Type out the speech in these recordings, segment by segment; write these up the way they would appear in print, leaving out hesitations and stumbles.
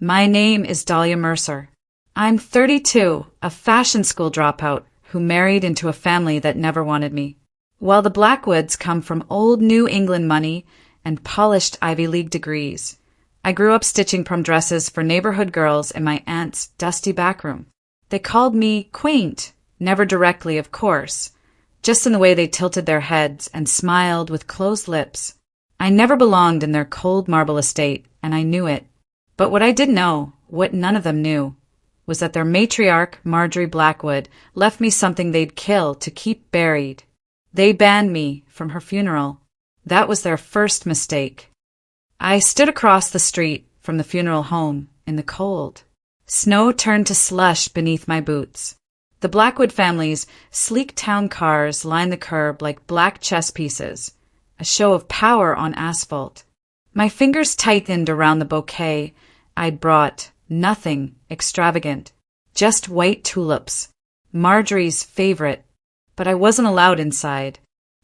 My name is Dahlia Mercer. I'm 32, a fashion school dropout who married into a family that never wanted me. While the Blackwoods come from old New England money and polished Ivy League degrees, I grew up stitching prom dresses for neighborhood girls in my aunt's dusty backroom. They called me quaint, never directly, of course, just in the way they tilted their heads and smiled with closed lips. I never belonged in their cold marble estate, and I knew it. But what I didn't know, what none of them knew, was that their matriarch, Marjorie Blackwood, left me something they'd kill to keep buried. They banned me from her funeral. That was their first mistake. I stood across the street from the funeral home in the cold. Snow turned to slush beneath my boots. The Blackwood family's sleek town cars lined the curb like black chess pieces, a show of power on asphalt. My fingers tightened around the bouquet I'd brought, nothing extravagant, just white tulips, Marjorie's favorite, but I wasn't allowed inside.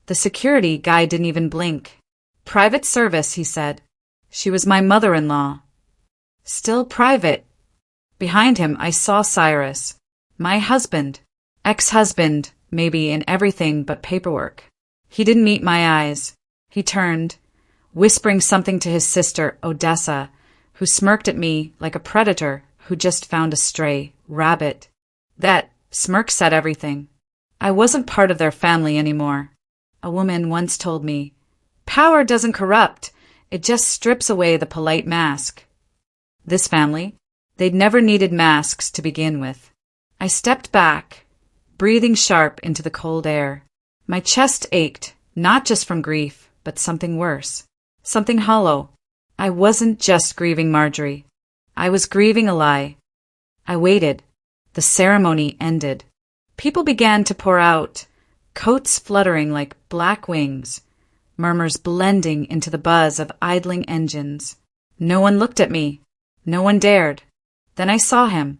The security guy didn't even blink. Private service, he said. She was my mother-in-law. Still private. Behind him, I saw Cyrus. My husband. Ex-husband, maybe, in everything but paperwork. He didn't meet my eyes. He turned, whispering something to his sister, Odessa, who smirked at me like a predator who just found a stray rabbit. That smirk said everything. I wasn't part of their family anymore. A woman once told me, "Power doesn't corrupt. It just strips away the polite mask." This family, they'd never needed masks to begin with. I stepped back, breathing sharp into the cold air. My chest ached, not just from grief, but something worse, something hollow. I wasn't just grieving Marjorie. I was grieving a lie. I waited. The ceremony ended. People began to pour out, coats fluttering like black wings, murmurs blending into the buzz of idling engines. No one looked at me. No one dared. Then I saw him,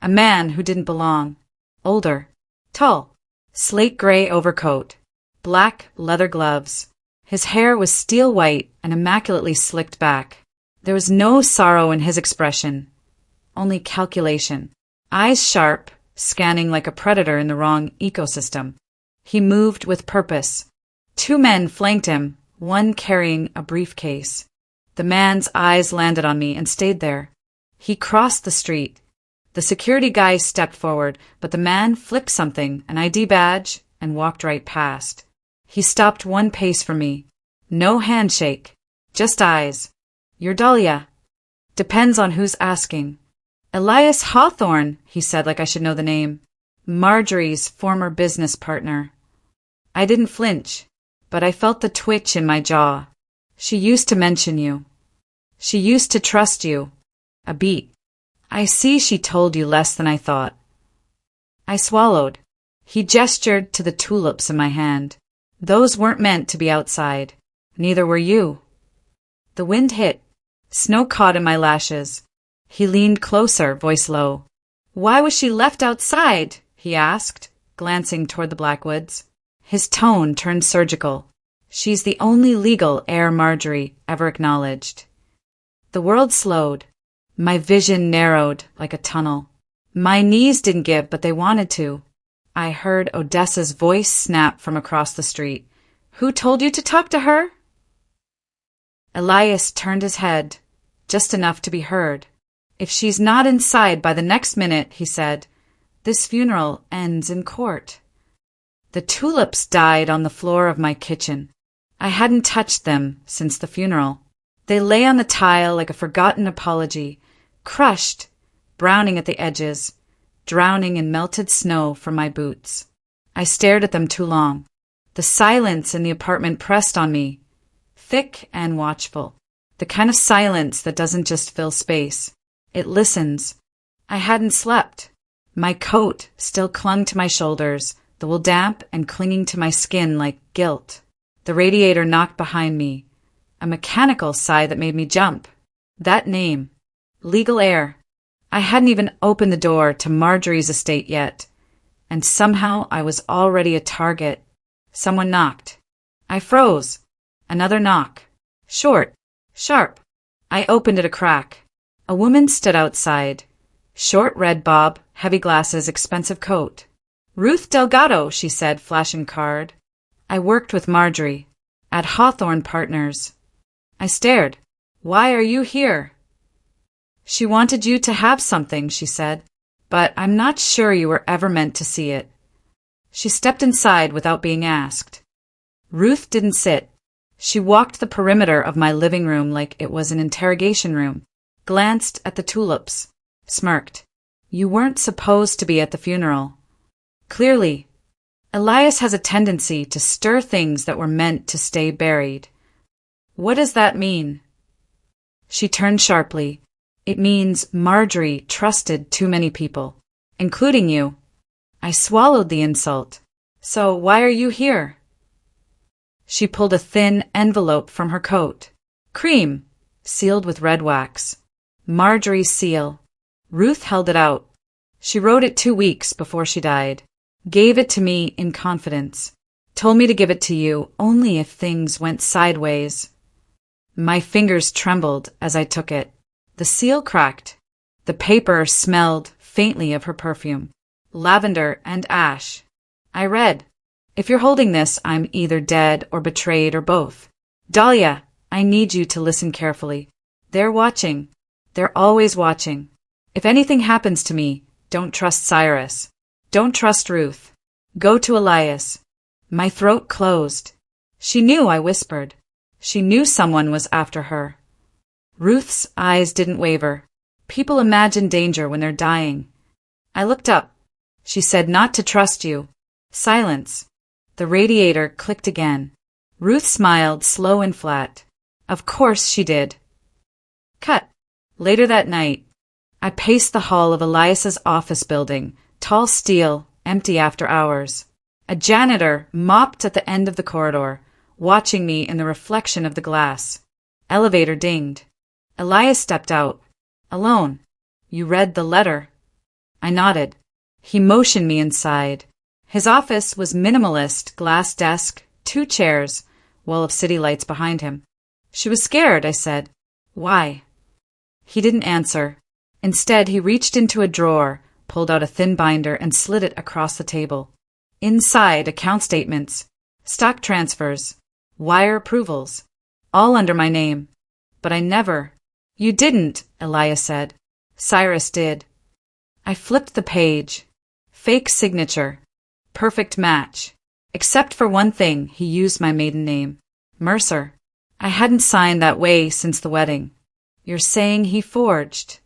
a man who didn't belong. Older, tall, slate-gray overcoat, black leather gloves. His hair was steel white and immaculately slicked back. There was no sorrow in his expression, only calculation. Eyes sharp, scanning like a predator in the wrong ecosystem. He moved with purpose. Two men flanked him, one carrying a briefcase. The man's eyes landed on me and stayed there. He crossed the street. The security guy stepped forward, but the man flicked something, an ID badge, and walked right past. He stopped one pace from me. No handshake, just eyes. "You're Dahlia." "Depends on who's asking." "Elias Hawthorne," he said like I should know the name. "Marjorie's former business partner." I didn't flinch, but I felt the twitch in my jaw. "She used to mention you. She used to trust you. A beat. I see she told you less than I thought." I swallowed. He gestured to the tulips in my hand. "Those weren't meant to be outside. Neither were you." The wind hit. Snow caught in my lashes. He leaned closer, voice low. "Why was she left outside?" he asked, glancing toward the Blackwoods. His tone turned surgical. "She's the only legal heir Marjorie ever acknowledged." The world slowed. My vision narrowed like a tunnel. My knees didn't give, but they wanted to. I heard Odessa's voice snap from across the street. "Who told you to talk to her?" Elias turned his head, just enough to be heard. "If she's not inside by the next minute," he said, "this funeral ends in court." The tulips died on the floor of my kitchen. I hadn't touched them since the funeral. They lay on the tile like a forgotten apology, crushed, browning at the edges, drowning in melted snow from my boots. I stared at them too long. The silence in the apartment pressed on me, thick and watchful. The kind of silence that doesn't just fill space. It listens. I hadn't slept. My coat still clung to my shoulders, the wool damp and clinging to my skin like guilt. The radiator knocked behind me, a mechanical sigh that made me jump. That name. Legal heir. I hadn't even opened the door to Marjorie's estate yet, and somehow I was already a target. Someone knocked. I froze. Another knock. Short. Sharp. I opened it a crack. A woman stood outside. Short red bob, heavy glasses, expensive coat. "Ruth Delgado," she said, flashing card. "I worked with Marjorie. At Hawthorne Partners." I stared. "Why are you here?" "She wanted you to have something," she said, "but I'm not sure you were ever meant to see it." She stepped inside without being asked. Ruth didn't sit. She walked the perimeter of my living room like it was an interrogation room, glanced at the tulips, smirked. "You weren't supposed to be at the funeral." Clearly, Elias has a tendency to stir things that were meant to stay buried. "What does that mean?" She turned sharply. "It means Marjorie trusted too many people, including you." I swallowed the insult. "So why are you here?" She pulled a thin envelope from her coat. Cream, sealed with red wax. Marjorie's seal. Ruth held it out. She wrote it 2 weeks before she died. Gave it to me in confidence. Told me to give it to you only if things went sideways. My fingers trembled as I took it. The seal cracked. The paper smelled faintly of her perfume. Lavender and ash. I read, "If you're holding this, I'm either dead or betrayed or both. Dahlia, I need you to listen carefully. They're watching. They're always watching. If anything happens to me, don't trust Cyrus. Don't trust Ruth. Go to Elias." My throat closed. She knew I whispered. She knew someone was after her. Ruth's eyes didn't waver. People imagine danger when they're dying. I looked up. She said not to trust you. Silence. The radiator clicked again. Ruth smiled, slow and flat. Of course she did. Cut. Later that night, I paced the hall of Elias's office building, tall steel, empty after hours. A janitor mopped at the end of the corridor, watching me in the reflection of the glass. Elevator dinged. Elias stepped out. Alone. "You read the letter?" I nodded. He motioned me inside. His office was minimalist, glass desk, 2 chairs, wall of city lights behind him. "She was scared," I said. "Why?" He didn't answer. Instead, he reached into a drawer, pulled out a thin binder, and slid it across the table. Inside, account statements, stock transfers, wire approvals, all under my name. But I never. "You didn't," Elias said. "Cyrus did." I flipped the page. Fake signature. Perfect match. Except for one thing, he used my maiden name. Mercer. I hadn't signed that way since the wedding. "You're saying he forged?"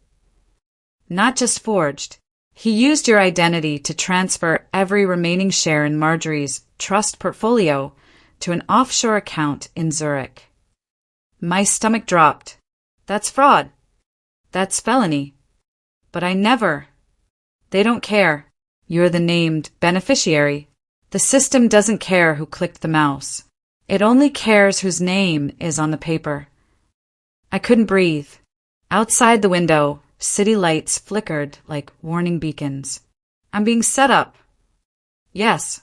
"Not just forged. He used your identity to transfer every remaining share in Marjorie's trust portfolio to an offshore account in Zurich." My stomach dropped. "That's fraud. That's felony." "But I never." "They don't care. You're the named beneficiary. The system doesn't care who clicked the mouse. It only cares whose name is on the paper." I couldn't breathe. Outside the window, city lights flickered like warning beacons. "I'm being set up." "Yes."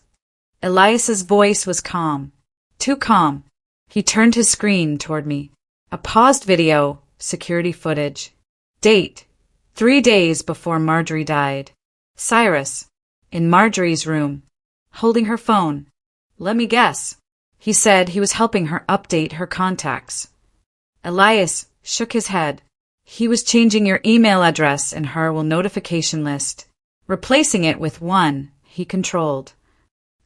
Elias's voice was calm. Too calm. He turned his screen toward me. A paused video, security footage. Date: 3 days before Marjorie died. Cyrus, in Marjorie's room, holding her phone. "Let me guess." He said he was helping her update her contacts. Elias shook his head. "He was changing your email address in her notification list, replacing it with one he controlled."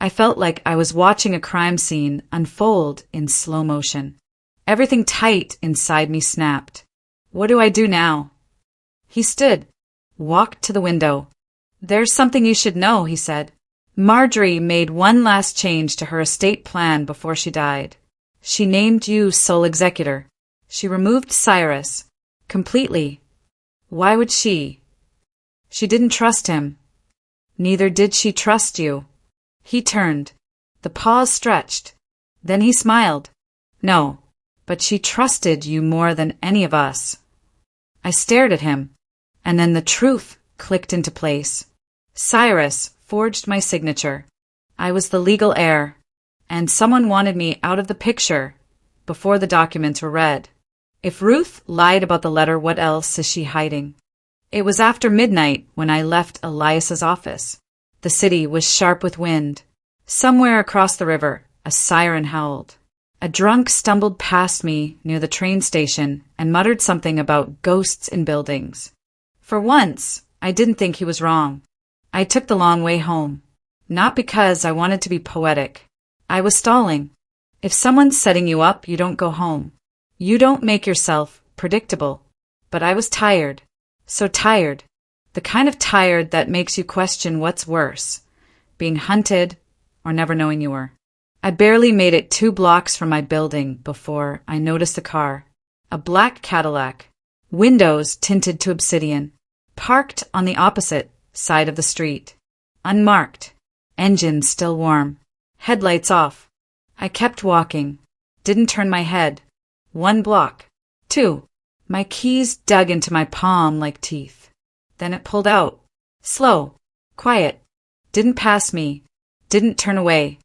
I felt like I was watching a crime scene unfold in slow motion. Everything tight inside me snapped. "What do I do now?" He stood, walked to the window. "There's something you should know," he said. "Marjorie made one last change to her estate plan before she died. She named you sole executor. She removed Cyrus. Completely. Why would she? She didn't trust him. Neither did she trust you." He turned. The pause stretched. Then he smiled. "No, but she trusted you more than any of us." I stared at him, and then the truth clicked into place. Cyrus forged my signature. I was the legal heir, and someone wanted me out of the picture before the documents were read. If Ruth lied about the letter, what else is she hiding? It was after midnight when I left Elias's office. The city was sharp with wind. Somewhere across the river, a siren howled. A drunk stumbled past me near the train station and muttered something about ghosts in buildings. For once, I didn't think he was wrong. I took the long way home. Not because I wanted to be poetic. I was stalling. If someone's setting you up, you don't go home. You don't make yourself predictable. But I was tired. So tired. The kind of tired that makes you question what's worse, being hunted or never knowing you were. I barely made it 2 blocks from my building before I noticed a car. A black Cadillac. Windows tinted to obsidian. Parked on the opposite side of the street. Unmarked. Engine still warm. Headlights off. I kept walking. Didn't turn my head. 1 block. 2. My keys dug into my palm like teeth. Then it pulled out. Slow. Quiet. Didn't pass me. Didn't turn away.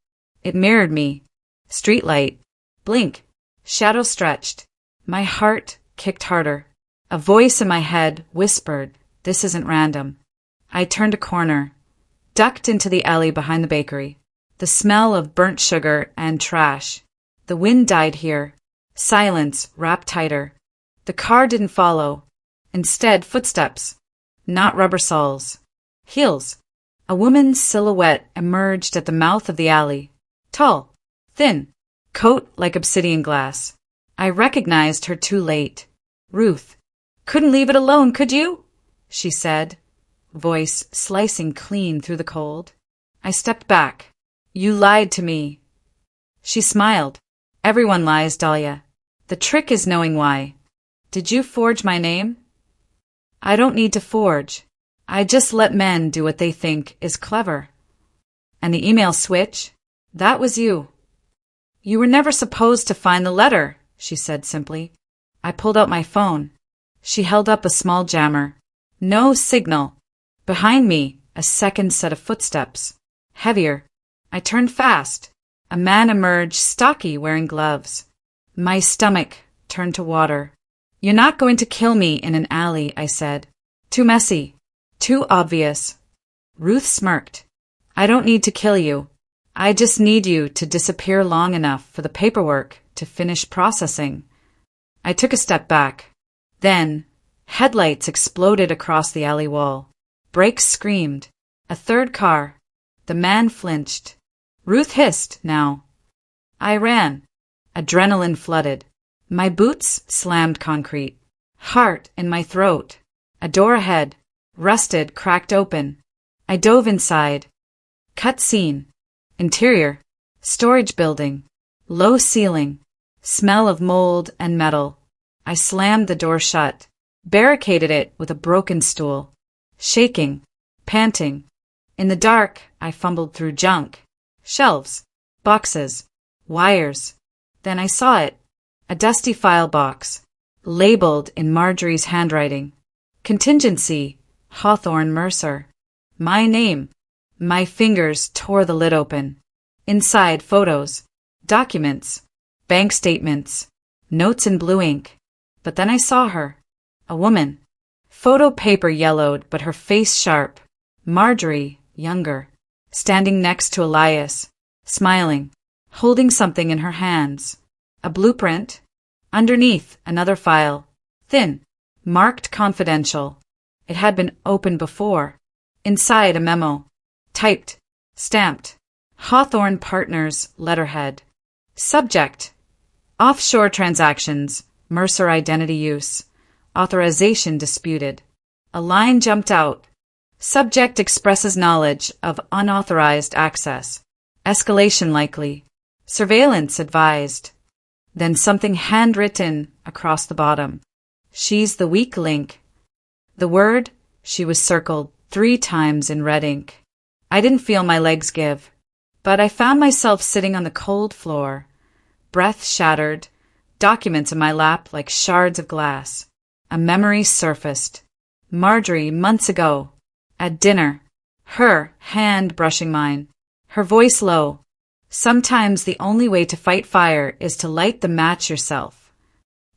It mirrored me. Streetlight. Blink. Shadow stretched. My heart kicked harder. A voice in my head whispered, "This isn't random." I turned a corner. Ducked into the alley behind the bakery. The smell of burnt sugar and trash. The wind died here. Silence wrapped tighter. The car didn't follow. Instead, footsteps. Not rubber soles. Heels. A woman's silhouette emerged at the mouth of the alley. Tall. Thin. Coat like obsidian glass. I recognized her too late. Ruth. "Couldn't leave it alone, could you?" she said, voice slicing clean through the cold. I stepped back. "You lied to me." She smiled. "Everyone lies, Dahlia. The trick is knowing why. Did you forge my name?" "I don't need to forge. I just let men do what they think is clever." "And the email switch? That was you." "You were never supposed to find the letter," she said simply. I pulled out my phone. She held up a small jammer. No signal. Behind me, a second set of footsteps. Heavier. I turned fast. A man emerged, stocky, wearing gloves. My stomach turned to water. "You're not going to kill me in an alley," I said. "Too messy. Too obvious." Ruth smirked. "I don't need to kill you. I just need you to disappear long enough for the paperwork to finish processing." I took a step back. Then, headlights exploded across the alley wall. Brakes screamed. A third car. The man flinched. Ruth hissed, now. I ran. Adrenaline flooded. My boots slammed concrete. Heart in my throat. A door ahead. Rusted, cracked open. I dove inside. Cut scene. Interior. Storage building. Low ceiling. Smell of mold and metal. I slammed the door shut. Barricaded it with a broken stool. Shaking. Panting. In the dark, I fumbled through junk. Shelves. Boxes. Wires. Then I saw it. A dusty file box. Labeled in Marjorie's handwriting. Contingency. Hawthorne Mercer. My name. My fingers tore the lid open. Inside, photos. Documents. Bank statements. Notes in blue ink. But then I saw her. A woman. Photo paper yellowed, but her face sharp. Marjorie, younger. Standing next to Elias. Smiling. Holding something in her hands. A blueprint. Underneath, another file. Thin. Marked confidential. It had been opened before. Inside, a memo. Typed. Stamped. Hawthorne Partners letterhead. Subject. Offshore transactions. Mercer identity use. Authorization disputed. A line jumped out. Subject expresses knowledge of unauthorized access. Escalation likely. Surveillance advised. Then something handwritten across the bottom. She's the weak link. The word, she was circled 3 times in red ink. I didn't feel my legs give, but I found myself sitting on the cold floor, breath shattered, documents in my lap like shards of glass. A memory surfaced. Marjorie, months ago, at dinner, her hand brushing mine, her voice low. Sometimes the only way to fight fire is to light the match yourself.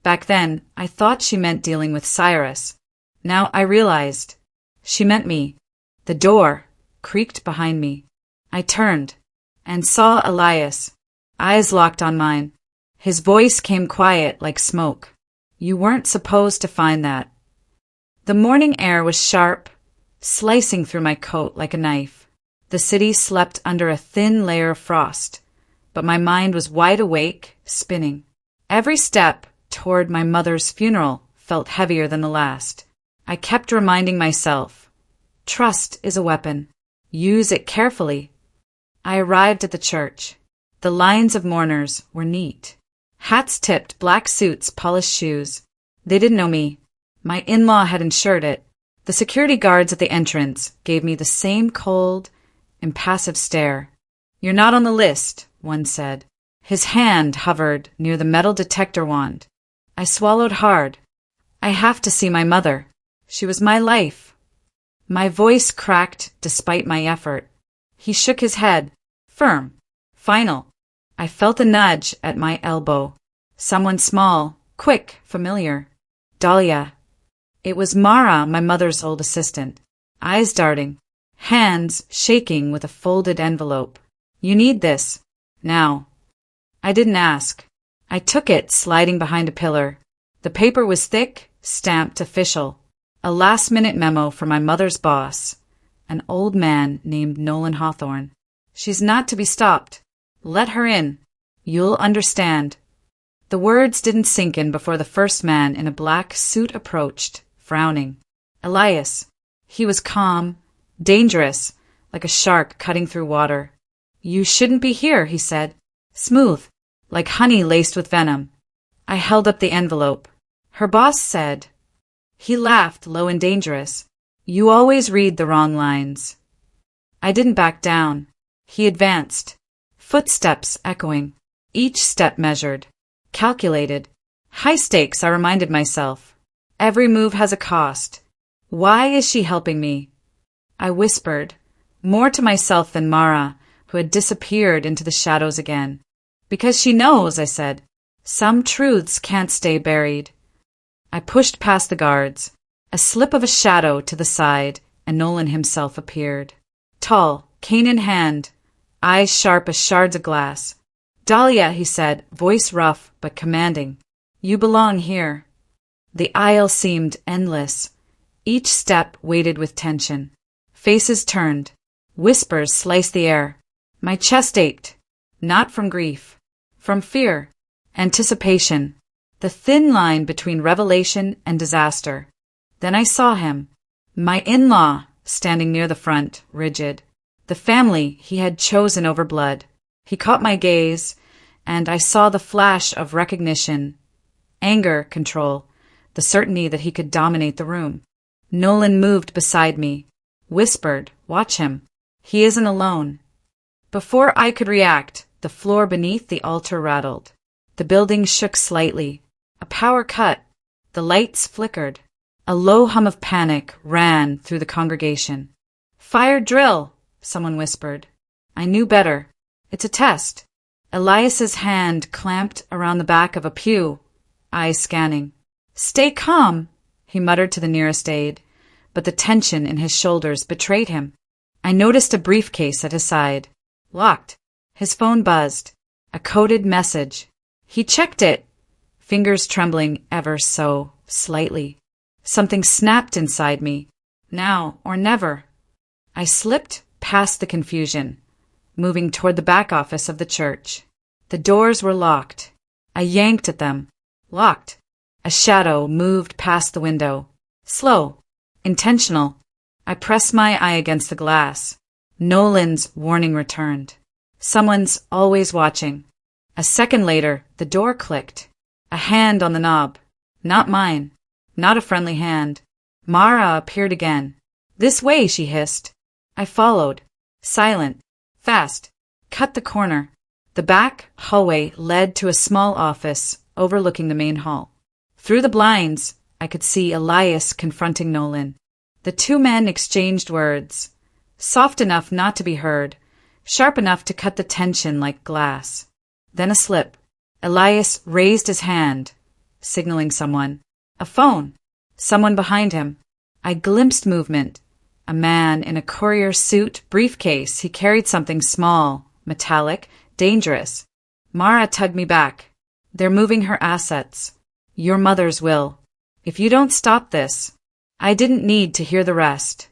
Back then, I thought she meant dealing with Cyrus. Now I realized. She meant me. The door creaked behind me. I turned and saw Elias, eyes locked on mine. His voice came quiet like smoke. You weren't supposed to find that. The morning air was sharp, slicing through my coat like a knife. The city slept under a thin layer of frost, but my mind was wide awake, spinning. Every step toward my mother's funeral felt heavier than the last. I kept reminding myself, trust is a weapon. Use it carefully. I arrived at the church. The lines of mourners were neat. Hats tipped, black suits, polished shoes. They didn't know me. My in-law had ensured it. The security guards at the entrance gave me the same cold, impassive stare. You're not on the list, one said. His hand hovered near the metal detector wand. I swallowed hard. I have to see my mother. She was my life. My voice cracked despite my effort. He shook his head. Firm. Final. I felt a nudge at my elbow. Someone small, quick, familiar. Dahlia. It was Mara, my mother's old assistant. Eyes darting. Hands shaking with a folded envelope. You need this. Now. I didn't ask. I took it, sliding behind a pillar. The paper was thick, stamped official. A last-minute memo from my mother's boss, an old man named Nolan Hawthorne. She's not to be stopped. Let her in. You'll understand. The words didn't sink in before the first man in a black suit approached, frowning. Elias. He was calm, dangerous, like a shark cutting through water. You shouldn't be here, he said. Smooth, like honey laced with venom. I held up the envelope. Her boss said. He laughed, low and dangerous. You always read the wrong lines. I didn't back down. He advanced. Footsteps echoing. Each step measured. Calculated. High stakes, I reminded myself. Every move has a cost. Why is she helping me? I whispered, more to myself than Mara, who had disappeared into the shadows again. Because she knows, I said. Some truths can't stay buried. I pushed past the guards. A slip of a shadow to the side, and Nolan himself appeared. Tall, cane in hand, eyes sharp as shards of glass. Dahlia, he said, voice rough but commanding. You belong here. The aisle seemed endless. Each step weighted with tension. Faces turned. Whispers sliced the air. My chest ached. Not from grief. From fear. Anticipation. The thin line between revelation and disaster. Then I saw him. My in-law, standing near the front, rigid. The family he had chosen over blood. He caught my gaze, and I saw the flash of recognition, anger, control, the certainty that he could dominate the room. Nolan moved beside me, whispered, watch him. He isn't alone. Before I could react, the floor beneath the altar rattled. The building shook slightly. A power cut. The lights flickered. A low hum of panic ran through the congregation. Fire drill, someone whispered. I knew better. It's a test. Elias's hand clamped around the back of a pew, eyes scanning. Stay calm, he muttered to the nearest aide, but the tension in his shoulders betrayed him. I noticed a briefcase at his side. Locked. His phone buzzed. A coded message. He checked it, fingers trembling ever so slightly. Something snapped inside me. Now or never. I slipped past the confusion, moving toward the back office of the church. The doors were locked. I yanked at them. Locked. A shadow moved past the window. Slow. Intentional. I pressed my eye against the glass. Nolan's warning returned. Someone's always watching. A second later, the door clicked. A hand on the knob. Not mine. Not a friendly hand. Mara appeared again. This way, she hissed. I followed. Silent. Fast. Cut the corner. The back hallway led to a small office overlooking the main hall. Through the blinds, I could see Elias confronting Nolan. The two men exchanged words, soft enough not to be heard, sharp enough to cut the tension like glass. Then a slip. Elias raised his hand, signaling someone. A phone. Someone behind him. I glimpsed movement. A man in a courier suit, briefcase. He carried something small, metallic, dangerous. Mara tugged me back. They're moving her assets. Your mother's will. If you don't stop this. I didn't need to hear the rest.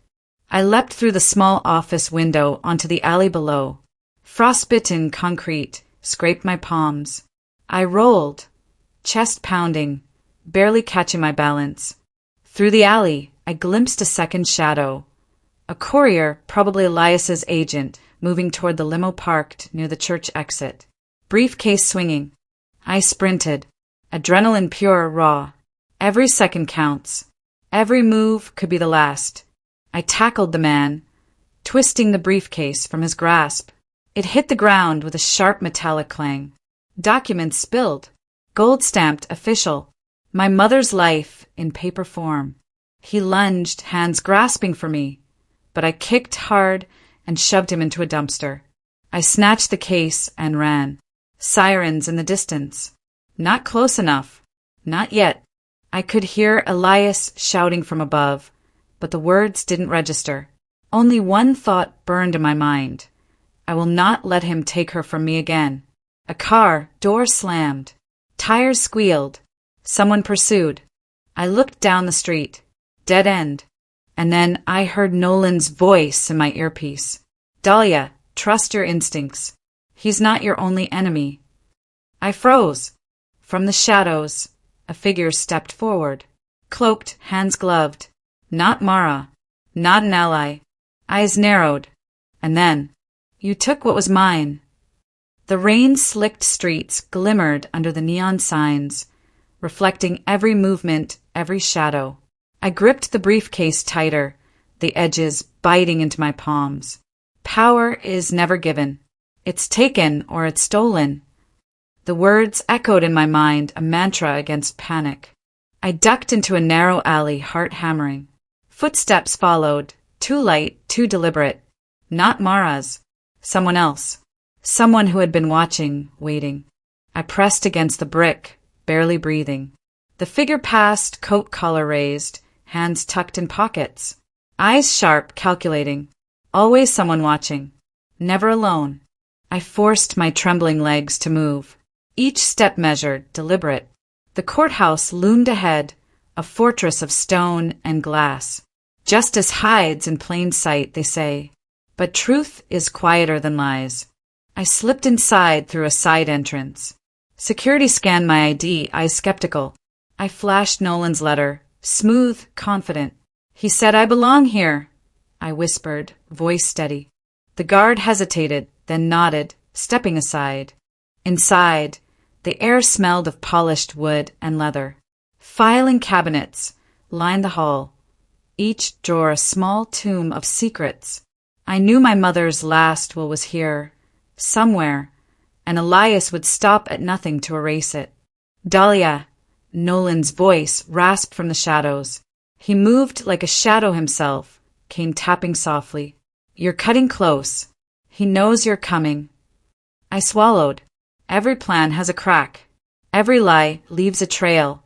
I leapt through the small office window onto the alley below. Frostbitten concrete scraped my palms. I rolled, chest pounding, barely catching my balance. Through the alley, I glimpsed a second shadow. A courier, probably Elias's agent, moving toward the limo parked near the church exit. Briefcase swinging. I sprinted. Adrenaline pure, raw. Every second counts. Every move could be the last. I tackled the man, twisting the briefcase from his grasp. It hit the ground with a sharp metallic clang. Documents spilled. Gold-stamped official. My mother's life in paper form. He lunged, hands grasping for me, but I kicked hard and shoved him into a dumpster. I snatched the case and ran. Sirens in the distance. Not close enough. Not yet. I could hear Elias shouting from above, but the words didn't register. Only one thought burned in my mind. I will not let him take her from me again. A car, door slammed. Tires squealed. Someone pursued. I looked down the street. Dead end. And then I heard Nolan's voice in my earpiece. Dahlia, trust your instincts. He's not your only enemy. I froze. From the shadows, a figure stepped forward. Cloaked, hands gloved. Not Mara. Not an ally. Eyes narrowed. And then, you took what was mine. The rain-slicked streets glimmered under the neon signs, reflecting every movement, every shadow. I gripped the briefcase tighter, the edges biting into my palms. Power is never given. It's taken or it's stolen. The words echoed in my mind, a mantra against panic. I ducked into a narrow alley, heart hammering. Footsteps followed, too light, too deliberate. Not Mara's. Someone else. Someone who had been watching, waiting. I pressed against the brick, barely breathing. The figure passed, coat collar raised, hands tucked in pockets. Eyes sharp, calculating. Always someone watching. Never alone. I forced my trembling legs to move. Each step measured, deliberate. The courthouse loomed ahead, a fortress of stone and glass. Justice hides in plain sight, they say. But truth is quieter than lies. I slipped inside through a side entrance. Security scanned my ID, eyes skeptical. I flashed Nolan's letter, smooth, confident. He said I belong here. I whispered, voice steady. The guard hesitated, then nodded, stepping aside. Inside, the air smelled of polished wood and leather. Filing cabinets lined the hall, each drawer a small tomb of secrets. I knew my mother's last will was here, somewhere, and Elias would stop at nothing to erase it. Dahlia, Nolan's voice rasped from the shadows. He moved like a shadow himself, came tapping softly. You're cutting close. He knows you're coming. I swallowed. Every plan has a crack. Every lie leaves a trail.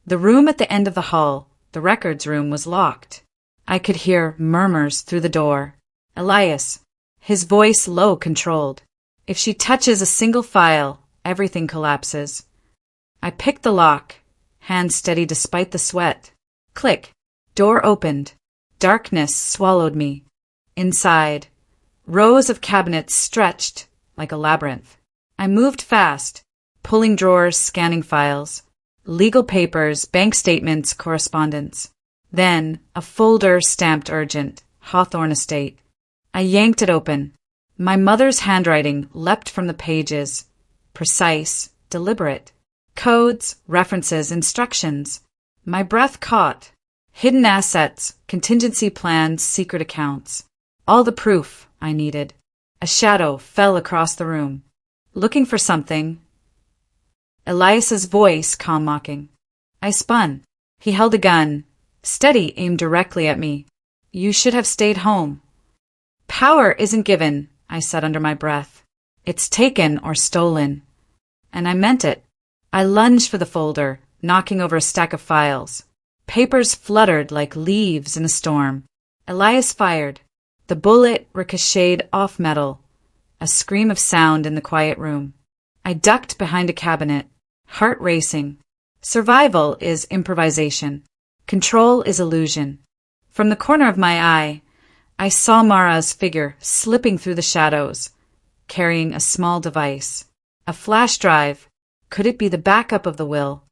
The room at the end of the hall, the records room, was locked. I could hear murmurs through the door. Elias, his voice low, controlled. If she touches a single file, everything collapses. I picked the lock, hand steady despite the sweat. Click. Door opened. Darkness swallowed me. Inside, rows of cabinets stretched like a labyrinth. I moved fast, pulling drawers, scanning files. Legal papers, bank statements, correspondence. Then, a folder stamped urgent, Hawthorne Estate. I yanked it open. My mother's handwriting leapt from the pages. Precise, deliberate. Codes, references, instructions. My breath caught. Hidden assets, contingency plans, secret accounts. All the proof I needed. A shadow fell across the room. Looking for something. Elias's voice, calm, mocking. I spun. He held a gun, steady, aimed directly at me. You should have stayed home. Power isn't given, I said under my breath. It's taken or stolen. And I meant it. I lunged for the folder, knocking over a stack of files. Papers fluttered like leaves in a storm. Elias fired. The bullet ricocheted off metal. A scream of sound in the quiet room. I ducked behind a cabinet, heart racing. Survival is improvisation. Control is illusion. From the corner of my eye, I saw Mara's figure slipping through the shadows, carrying a small device. A flash drive. Could it be the backup of the will?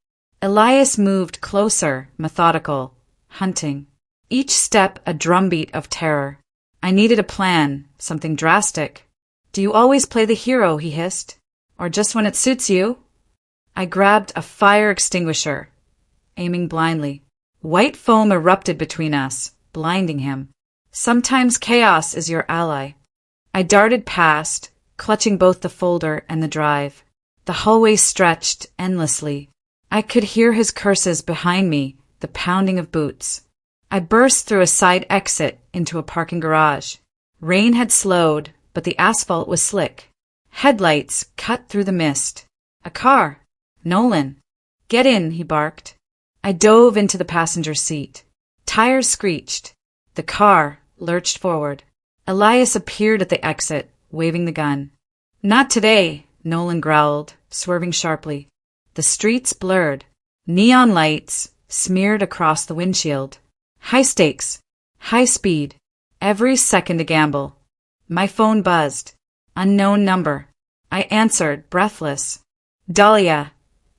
Elias moved closer, methodical, hunting. Each step a drumbeat of terror. I needed a plan, something drastic. Do you always play the hero, he hissed, or just when it suits you? I grabbed a fire extinguisher, aiming blindly. White foam erupted between us, blinding him. Sometimes chaos is your ally. I darted past, clutching both the folder and the drive. The hallway stretched endlessly. I could hear his curses behind me, the pounding of boots. I burst through a side exit into a parking garage. Rain had slowed, but the asphalt was slick. Headlights cut through the mist. A car. Nolan. Get in, he barked. I dove into the passenger seat. Tires screeched. The car lurched forward. Elias appeared at the exit, waving the gun. Not today, Nolan growled, swerving sharply. The streets blurred. Neon lights smeared across the windshield. High stakes. High speed. Every second a gamble. My phone buzzed. Unknown number. I answered, breathless. Dahlia.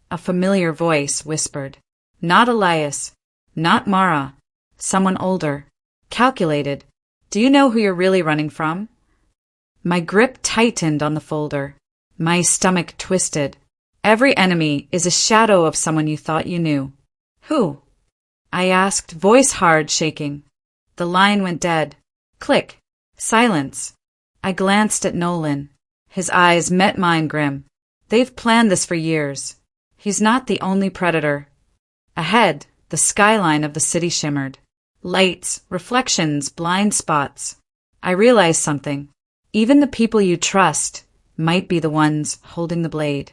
A familiar voice whispered. Not Elias. Not Mara. Someone older. Calculated. Do you know who you're really running from? My grip tightened on the folder. My stomach twisted. Every enemy is a shadow of someone you thought you knew. Who? I asked, voice hard, shaking. The line went dead. Click. Silence. I glanced at Nolan. His eyes met mine grim. They've planned this for years. He's not the only predator. Ahead, the skyline of the city shimmered. Lights, reflections, blind spots. I realized something. Even the people you trust might be the ones holding the blade.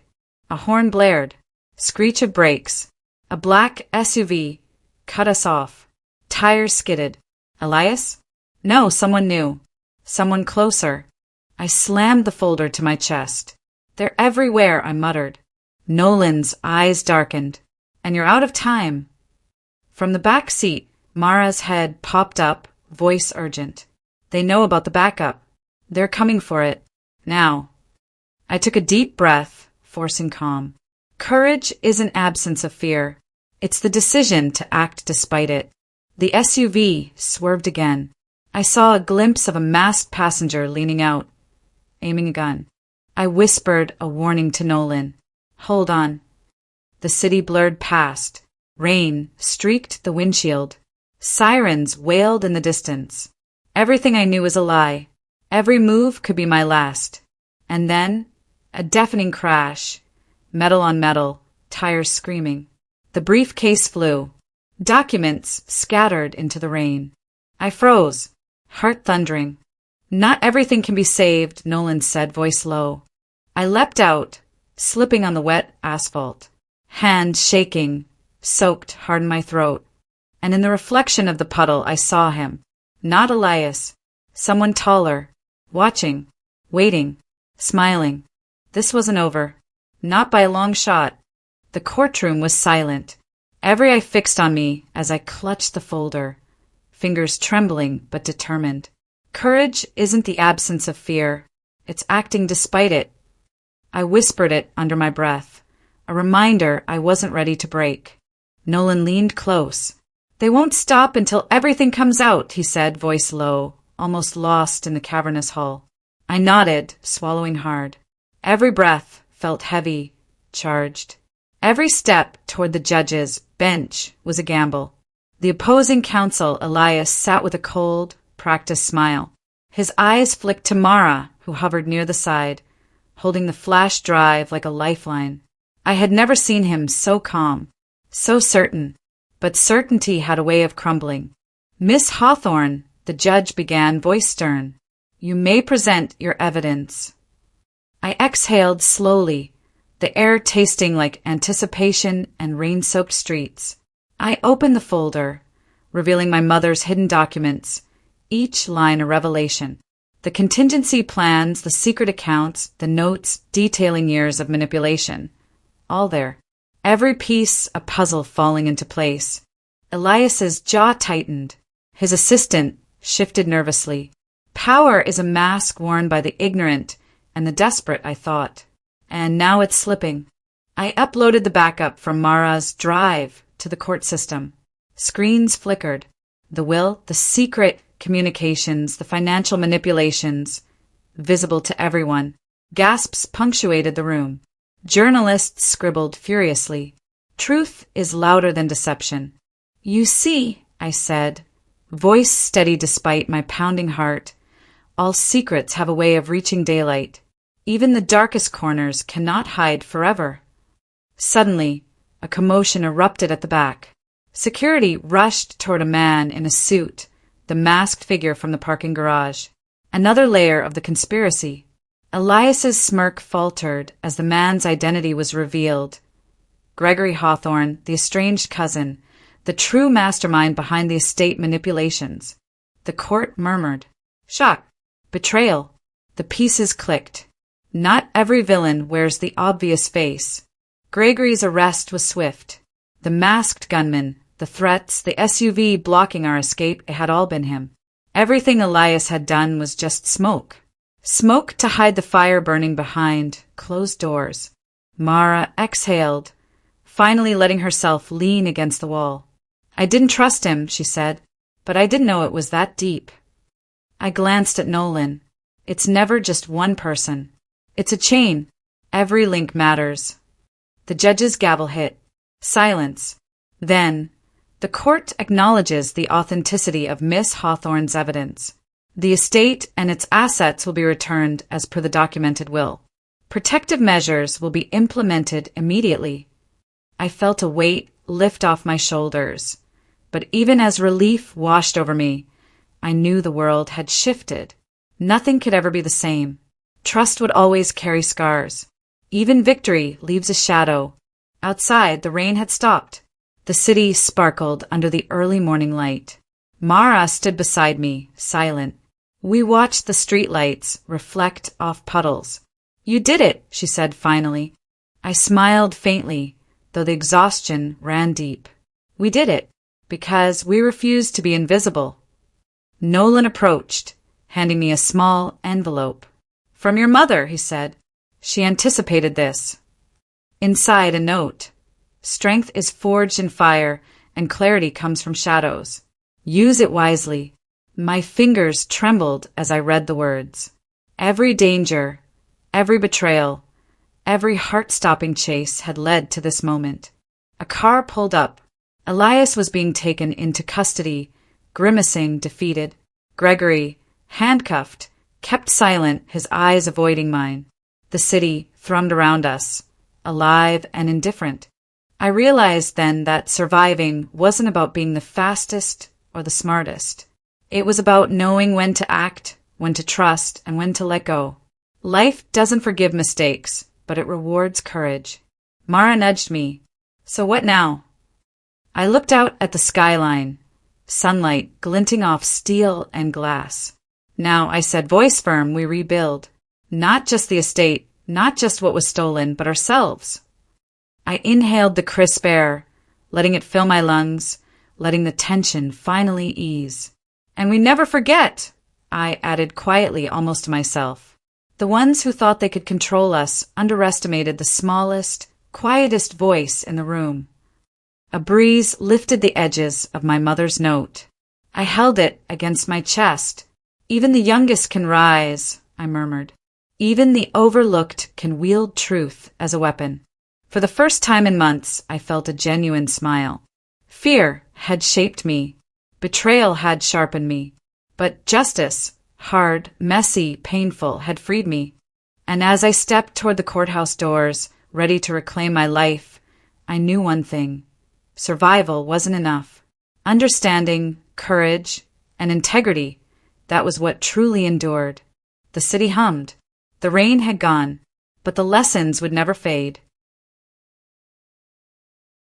A horn blared. Screech of brakes. A black SUV cut us off. Tires skidded. Elias? No, someone new. Someone closer. I slammed the folder to my chest. They're everywhere, I muttered. Nolan's eyes darkened. And you're out of time. From the back seat, Mara's head popped up, voice urgent. They know about the backup. They're coming for it. Now. I took a deep breath, forcing calm. Courage isn't absence of fear. It's the decision to act despite it. The SUV swerved again. I saw a glimpse of a masked passenger leaning out, aiming a gun. I whispered a warning to Nolan. Hold on. The city blurred past. Rain streaked the windshield. Sirens wailed in the distance. Everything I knew was a lie. Every move could be my last. And then, a deafening crash. Metal on metal, tires screaming. The briefcase flew. Documents scattered into the rain. I froze, heart thundering. Not everything can be saved, Nolan said, voice low. I leapt out, slipping on the wet asphalt. Hand shaking, soaked hard in my throat. And in the reflection of the puddle I saw him. Not Elias. Someone taller. Watching. Waiting. Smiling. This wasn't over. Not by a long shot. The courtroom was silent. Every eye fixed on me as I clutched the folder. Fingers trembling but determined. Courage isn't the absence of fear. It's acting despite it. I whispered it under my breath. A reminder I wasn't ready to break. Nolan leaned close. They won't stop until everything comes out, he said, voice low, almost lost in the cavernous hull. I nodded, swallowing hard. Every breath felt heavy, charged. Every step toward the judge's bench was a gamble. The opposing counsel, Elias, sat with a cold, practiced smile. His eyes flicked to Mara, who hovered near the side, holding the flash drive like a lifeline. I had never seen him so calm, so certain, but certainty had a way of crumbling. Miss Hawthorne, the judge began, voice stern. You may present your evidence. I exhaled slowly. the air tasting like anticipation and rain-soaked streets. I opened the folder, revealing my mother's hidden documents, each line a revelation. The contingency plans, the secret accounts, the notes detailing years of manipulation. All there. Every piece a puzzle falling into place. Elias's jaw tightened. His assistant shifted nervously. Power is a mask worn by the ignorant and the desperate, I thought. And now it's slipping. I uploaded the backup from Mara's drive to the court system. Screens flickered. The will, the secret communications, the financial manipulations, visible to everyone. Gasps punctuated the room. Journalists scribbled furiously. Truth is louder than deception. You see, I said, voice steady despite my pounding heart, all secrets have a way of reaching daylight. Even the darkest corners cannot hide forever. Suddenly, a commotion erupted at the back. Security rushed toward a man in a suit, the masked figure from the parking garage. Another layer of the conspiracy. Elias's smirk faltered as the man's identity was revealed. Gregory Hawthorne, the estranged cousin, the true mastermind behind the estate manipulations. The court murmured. Shock. Betrayal. The pieces clicked. Not every villain wears the obvious face. Gregory's arrest was swift. The masked gunman, the threats, the SUV blocking our escape, it had all been him. Everything Elias had done was just smoke. Smoke to hide the fire burning behind closed doors. Mara exhaled, finally letting herself lean against the wall. I didn't trust him, she said, but I didn't know it was that deep. I glanced at Nolan. It's never just one person. It's a chain. Every link matters. The judge's gavel hit. Silence. Then, the court acknowledges the authenticity of Miss Hawthorne's evidence. The estate and its assets will be returned as per the documented will. Protective measures will be implemented immediately. I felt a weight lift off my shoulders, but even as relief washed over me, I knew the world had shifted. Nothing could ever be the same. Trust would always carry scars. Even victory leaves a shadow. Outside, the rain had stopped. The city sparkled under the early morning light. Mara stood beside me, silent. We watched the streetlights reflect off puddles. You did it, she said finally. I smiled faintly, though the exhaustion ran deep. We did it, because we refused to be invisible. Nolan approached, handing me a small envelope. From your mother, he said. She anticipated this. Inside, a note. Strength is forged in fire, and clarity comes from shadows. Use it wisely. My fingers trembled as I read the words. Every danger, every betrayal, every heart-stopping chase had led to this moment. A car pulled up. Elias was being taken into custody, grimacing, defeated. Gregory, handcuffed, kept silent, his eyes avoiding mine. The city thrummed around us, alive and indifferent. I realized then that surviving wasn't about being the fastest or the smartest. It was about knowing when to act, when to trust, and when to let go. Life doesn't forgive mistakes, but it rewards courage. Mara nudged me. So what now? I looked out at the skyline, sunlight glinting off steel and glass. Now, I said, voice firm, we rebuild. Not just the estate, not just what was stolen, but ourselves. I inhaled the crisp air, letting it fill my lungs, letting the tension finally ease. And we never forget, I added quietly, almost to myself. The ones who thought they could control us underestimated the smallest, quietest voice in the room. A breeze lifted the edges of my mother's note. I held it against my chest. Even the youngest can rise, I murmured. Even the overlooked can wield truth as a weapon. For the first time in months, I felt a genuine smile. Fear had shaped me. Betrayal had sharpened me. But justice, hard, messy, painful, had freed me. And as I stepped toward the courthouse doors, ready to reclaim my life, I knew one thing. Survival wasn't enough. Understanding, courage, and integrity, that was what truly endured. The city hummed. The rain had gone, but the lessons would never fade.